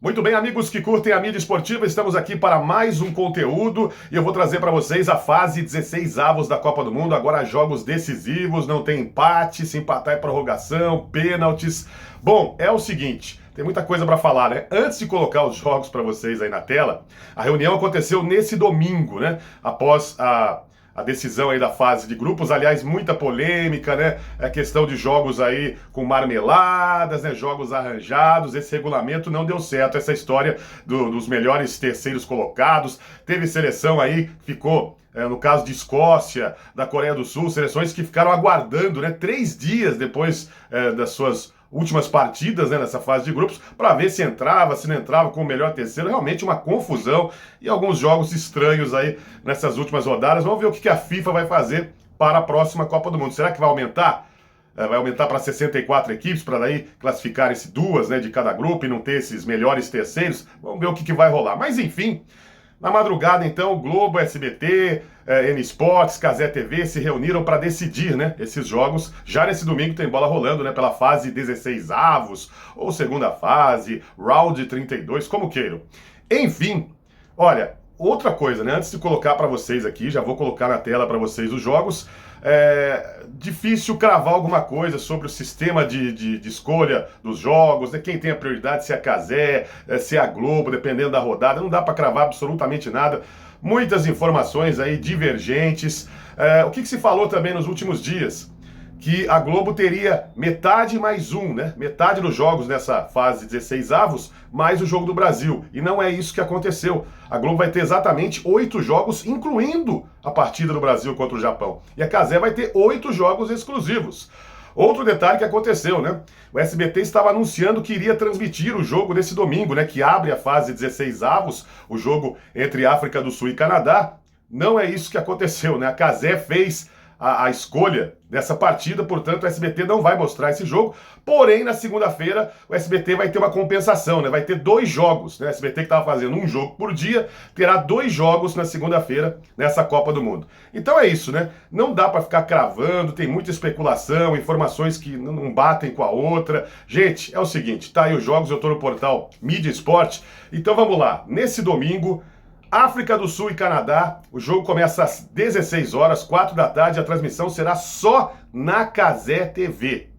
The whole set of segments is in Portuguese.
Muito bem, amigos que curtem a mídia esportiva, estamos aqui para mais um conteúdo e eu vou trazer para vocês a fase 16 avos da Copa do Mundo. Agora jogos decisivos, não tem empate, se empatar é prorrogação, pênaltis. Bom, é o seguinte, tem muita coisa para falar, né? Antes de colocar os jogos para vocês aí na tela, a reunião aconteceu nesse domingo, né? Após a decisão aí da fase de grupos, aliás, muita polêmica, né? A questão de jogos aí com marmeladas, né? Jogos arranjados, esse regulamento não deu certo, essa história dos melhores terceiros colocados, teve seleção aí, ficou no caso de Escócia, da Coreia do Sul, seleções que ficaram aguardando, né, 3 dias depois das suas últimas partidas, né, nessa fase de grupos, para ver se entrava, se não entrava com o melhor terceiro. Realmente uma confusão e alguns jogos estranhos aí nessas últimas rodadas. Vamos ver o que a FIFA vai fazer para a próxima Copa do Mundo. Será que vai aumentar? Vai aumentar para 64 equipes, para daí classificarem-se duas, né, de cada grupo e não ter esses melhores terceiros? Vamos ver o que vai rolar. Mas enfim, na madrugada, então, Globo, SBT, N Sports, Cazé TV se reuniram para decidir, né, esses jogos. Já nesse domingo tem bola rolando, né, pela fase 16 avos, ou segunda fase, round 32, como queiram. Enfim, olha, outra coisa, né, antes de colocar para vocês aqui, já vou colocar na tela para vocês os jogos. É difícil cravar alguma coisa sobre o sistema de escolha dos jogos, né? Quem tem a prioridade, se é a Cazé, se é a Globo, dependendo da rodada, não dá para cravar absolutamente nada. Muitas informações aí divergentes. O que se falou também nos últimos dias? Que a Globo teria metade mais um, né? Metade dos jogos nessa fase 16 avos, mais o jogo do Brasil. E não é isso que aconteceu. A Globo vai ter exatamente 8 jogos, incluindo a partida do Brasil contra o Japão. E a Cazé vai ter 8 jogos exclusivos. Outro detalhe que aconteceu, né? O SBT estava anunciando que iria transmitir o jogo desse domingo, né? Que abre a fase 16 avos, o jogo entre África do Sul e Canadá. Não é isso que aconteceu, né? A Cazé fez a escolha dessa partida, portanto o SBT não vai mostrar esse jogo, porém na segunda-feira o SBT vai ter uma compensação, né? Vai ter 2 jogos, né? O SBT que estava fazendo um jogo por dia, terá 2 jogos na segunda-feira nessa Copa do Mundo. Então é isso, né? Não dá para ficar cravando, tem muita especulação, informações que não batem com a outra. Gente, é o seguinte, tá aí os jogos, eu tô no portal Mídia Esporte, então vamos lá, nesse domingo, África do Sul e Canadá, o jogo começa às 16 horas, 4 da tarde, a transmissão será só na Cazé TV.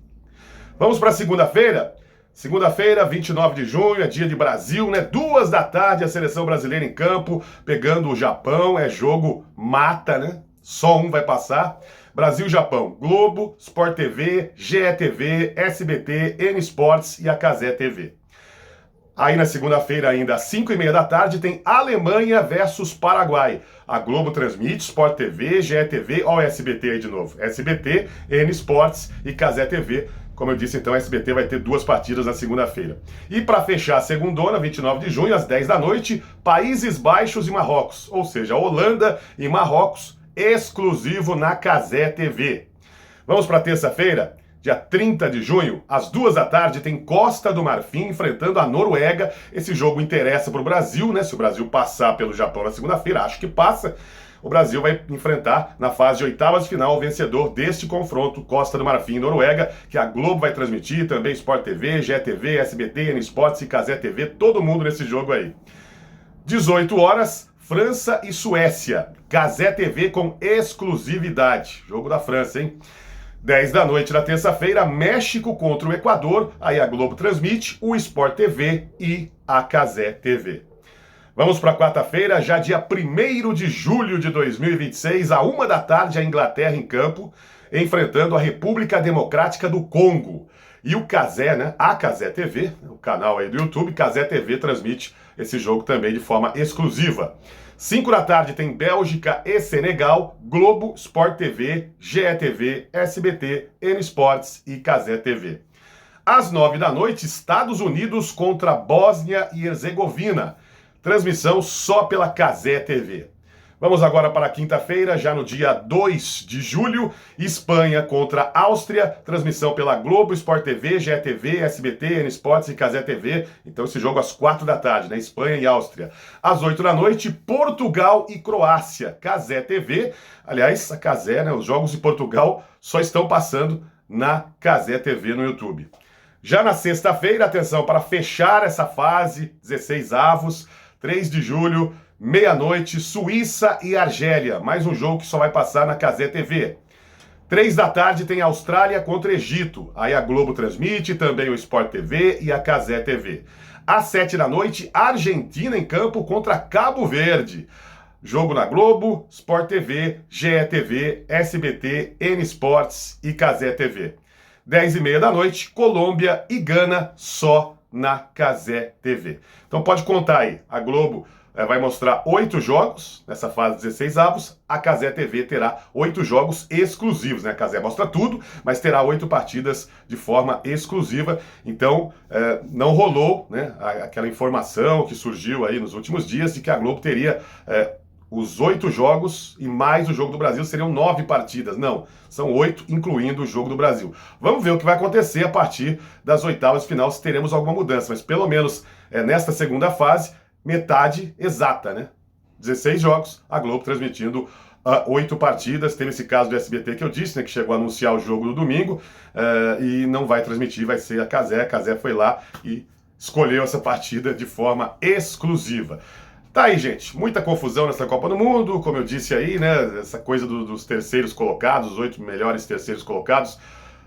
Vamos para segunda-feira? Segunda-feira, 29 de junho, é dia de Brasil, né? 2 da tarde, a seleção brasileira em campo, pegando o Japão, é jogo mata, né? Só um vai passar. Brasil-Japão, Globo, Sport TV, GETV, SBT, N Sports e a Cazé TV. Aí na segunda-feira ainda, às 5h30 da tarde, tem Alemanha versus Paraguai. A Globo transmite, Sport TV, GETV, ó o SBT aí de novo. SBT, N Sports e Cazé TV. Como eu disse, então, a SBT vai ter 2 partidas na segunda-feira. E para fechar a segundona, 29 de junho, às 10 da noite, Países Baixos e Marrocos. Ou seja, Holanda e Marrocos, exclusivo na Cazé TV. Vamos para terça-feira? Dia 30 de junho, às 2 da tarde, tem Costa do Marfim enfrentando a Noruega. Esse jogo interessa para o Brasil, né? Se o Brasil passar pelo Japão na segunda-feira, acho que passa. O Brasil vai enfrentar na fase de oitavas de final o vencedor deste confronto, Costa do Marfim e Noruega, que a Globo vai transmitir, também Sport TV, GETV, SBT, N Sports e Cazé TV, todo mundo nesse jogo aí. 18 horas, França e Suécia. Cazé TV com exclusividade. Jogo da França, hein? 10 da noite na terça-feira, México contra o Equador, aí a Globo transmite, o Sport TV e a Cazé TV. Vamos para quarta-feira, já dia 1º de julho de 2026, à 1 da tarde, a Inglaterra em campo, enfrentando a República Democrática do Congo. E o Cazé, né, a Cazé TV, o canal aí do YouTube, Cazé TV transmite esse jogo também de forma exclusiva. 5 da tarde tem Bélgica e Senegal, Globo, Sport TV, GETV, SBT, N Sports e Cazé TV. Às 9 da noite, Estados Unidos contra Bósnia e Herzegovina. Transmissão só pela Cazé TV. Vamos agora para a quinta-feira, já no dia 2 de julho, Espanha contra Áustria, transmissão pela Globo, Sport TV, GETV, SBT, N Sports e Cazé TV. Então esse jogo às 4 da tarde, né? Espanha e Áustria. Às 8 da noite, Portugal e Croácia, Cazé TV. Aliás, a Cazé, né? Os jogos de Portugal só estão passando na Cazé TV no YouTube. Já na sexta-feira, atenção, para fechar essa fase, 16 avos, 3 de julho, meia-noite, Suíça e Argélia. Mais um jogo que só vai passar na Cazé TV. 3 da tarde tem Austrália contra Egito. Aí a Globo transmite, também o Sport TV e a Cazé TV. Às 7 da noite, Argentina em campo contra Cabo Verde. Jogo na Globo, Sport TV, GE TV, SBT, N Sports e Cazé TV. 10h30 da noite, Colômbia e Gana, só na Cazé TV. Então pode contar aí, a Globo vai mostrar 8 jogos nessa fase 16 avos, a Cazé TV terá 8 jogos exclusivos, né? A Cazé mostra tudo, mas terá 8 partidas de forma exclusiva. Então não rolou, né, aquela informação que surgiu aí nos últimos dias de que a Globo teria os 8 jogos e mais o jogo do Brasil, seriam 9 partidas. Não, são 8, incluindo o jogo do Brasil. Vamos ver o que vai acontecer a partir das oitavas de final, se teremos alguma mudança. Mas pelo menos nesta segunda fase, metade exata, né? 16 jogos, a Globo transmitindo 8 partidas. Teve esse caso do SBT que eu disse, né, que chegou a anunciar o jogo do domingo e não vai transmitir, vai ser a Cazé. A Cazé foi lá e escolheu essa partida de forma exclusiva. Tá aí, gente, muita confusão nessa Copa do Mundo, como eu disse aí, né, essa coisa dos terceiros colocados, os 8 melhores terceiros colocados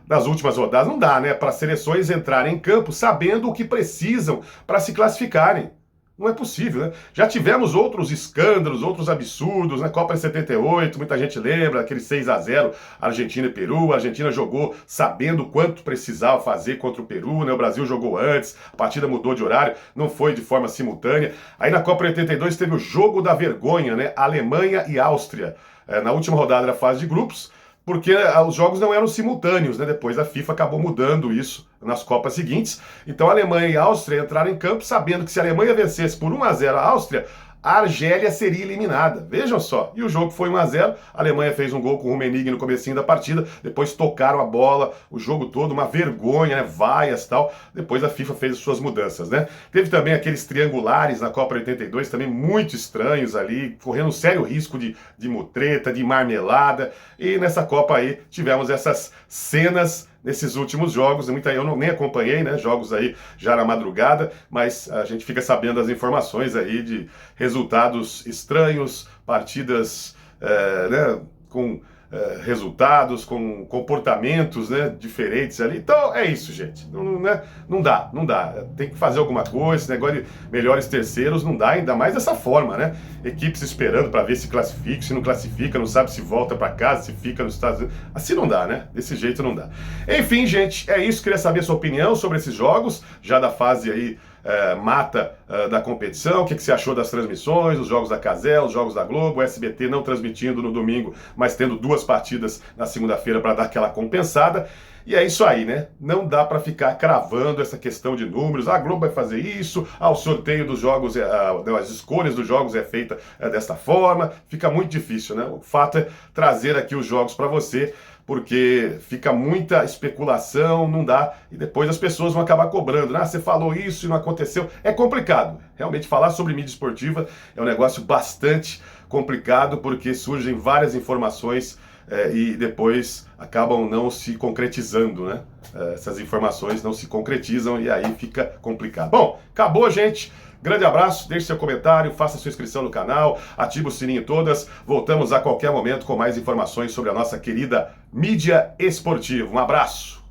das últimas rodadas, não dá, né, para seleções entrarem em campo sabendo o que precisam para se classificarem. Não é possível, né? Já tivemos outros escândalos, outros absurdos, né? Copa de 78, muita gente lembra, aquele 6-0, Argentina e Peru. A Argentina jogou sabendo quanto precisava fazer contra o Peru, né? O Brasil jogou antes, a partida mudou de horário, não foi de forma simultânea. Aí na Copa de 82 teve o jogo da vergonha, né? Alemanha e Áustria. Na última rodada da fase de grupos, porque os jogos não eram simultâneos, né? Depois a FIFA acabou mudando isso nas Copas seguintes. Então a Alemanha e a Áustria entraram em campo sabendo que se a Alemanha vencesse por 1-0 a Áustria, a Argélia seria eliminada. Vejam só. E o jogo foi 1-0. A Alemanha fez um gol com o Rummenigge no comecinho da partida. Depois tocaram a bola o jogo todo. Uma vergonha, né? Vaias e tal. Depois a FIFA fez as suas mudanças, né? Teve também aqueles triangulares na Copa 82, também muito estranhos ali, correndo um sério risco de mutreta, de marmelada. E nessa Copa aí tivemos essas cenas nesses últimos jogos, eu nem acompanhei, né, jogos aí já na madrugada, mas a gente fica sabendo as informações aí de resultados estranhos, partidas né, com resultados, com comportamentos, né, diferentes ali. Então é isso, gente. Não dá. Tem que fazer alguma coisa. Esse negócio de melhores terceiros não dá, ainda mais dessa forma, né? Equipes esperando para ver se classifica, se não classifica, não sabe se volta para casa, se fica nos Estados Unidos. Assim não dá, né? Desse jeito não dá. Enfim, gente, é isso. Queria saber a sua opinião sobre esses jogos, já da fase aí mata da competição. O que você achou das transmissões, os jogos da Cazé, os jogos da Globo, o SBT não transmitindo no domingo, mas tendo 2 partidas na segunda-feira para dar aquela compensada. E é isso aí, né? Não dá para ficar cravando essa questão de números. A Globo vai fazer isso, o sorteio dos jogos, as escolhas dos jogos é feita desta forma. Fica muito difícil, né? O fato é trazer aqui os jogos para você, porque fica muita especulação, não dá, e depois as pessoas vão acabar cobrando. Você falou isso e não aconteceu. É complicado. Realmente falar sobre mídia esportiva é um negócio bastante complicado, porque surgem várias informações e depois acabam não se concretizando, né? Essas informações não se concretizam e aí fica complicado. Bom, acabou, gente. Grande abraço, deixe seu comentário, faça sua inscrição no canal, ative o sininho todas. Voltamos a qualquer momento com mais informações sobre a nossa querida mídia esportiva. Um abraço!